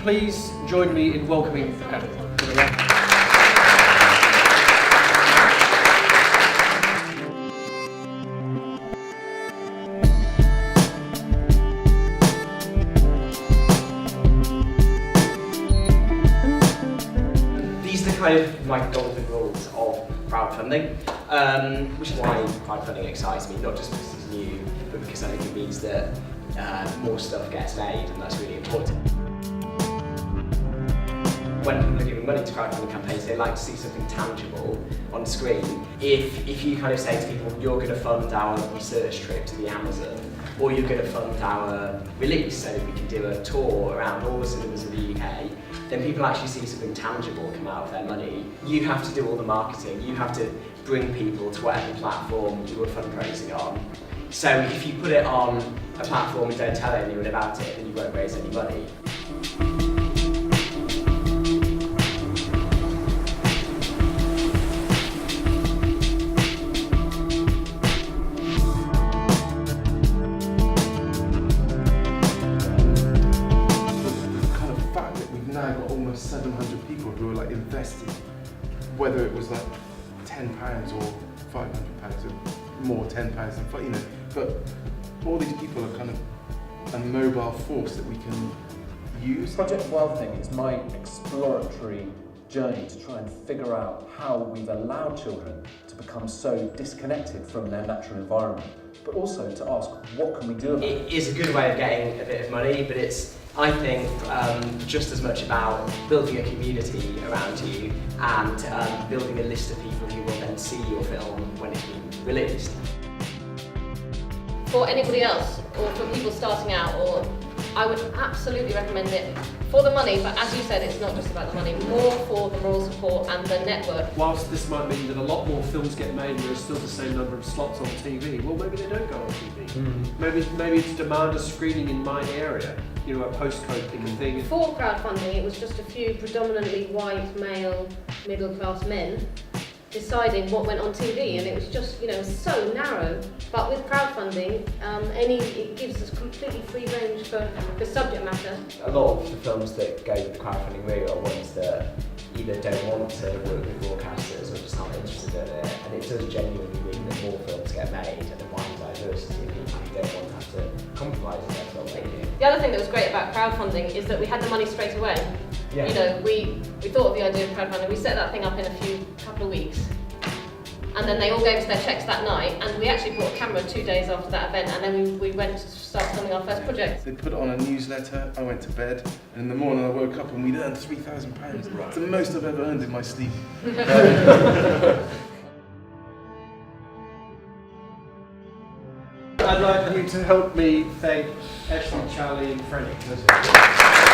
please join me in welcoming Adam. These are kind of my golden rules of crowdfunding, which is why crowdfunding excites me, not just because it's new, but because I think it means that more stuff gets made, and that's really important. When people are giving money to crowdfunding campaigns, they like to see something tangible on the screen. If you kind of say to people, you're going to fund our research trip to the Amazon, or you're going to fund our release so that we can do a tour around all the cinemas of the UK, then people actually see something tangible come out of their money. You have to do all the marketing, you have to bring people to whatever platform you are fundraising on. So if you put it on a platform and don't tell anyone about it, then you won't raise any money. Now got almost 700 people who are like invested, whether it was like £10 or £500 or more £10 and you know, but all these people are kind of a mobile force that we can use. Project Wild Thing is my exploratory journey to try and figure out how we've allowed children to become so disconnected from their natural environment, but also to ask, what can we do about it? It is a good way of getting a bit of money, but it's, I think, just as much about building a community around you and building a list of people who will then see your film when it's been released. For anybody else, or for people starting out, or I would absolutely recommend it for the money, but as you said, it's not just about the money, more for the moral support and the network. Whilst this might mean that a lot more films get made and there's still the same number of slots on TV, well, maybe they don't go on TV. Maybe it's demand a screening in my area, you know, a postcode pick a thing. For crowdfunding, it was just a few predominantly white, male, middle-class men deciding what went on TV, and it was just, you know, so narrow. But with crowdfunding, it gives us completely free range for the subject matter. A lot of the films that go with the crowdfunding route are ones that either don't want to work with broadcasters or just aren't interested in it, and it does genuinely mean that more films get made and a wider diversity of people who don't want to have to compromise in their filmmaking. The other thing that was great about crowdfunding is that we had the money straight away. Yeah. You know, we thought of the idea of crowdfunding, we set that thing up in a couple of weeks, and then they all gave us their checks that night, and we actually bought a camera 2 days after that event, and then we went to start filming our first project. They put it on a newsletter, I went to bed, and in the morning I woke up and we'd earned £3,000. Right. It's the most I've ever earned in my sleep. I'd like you to help me thank Ashley, Charlie and Franny.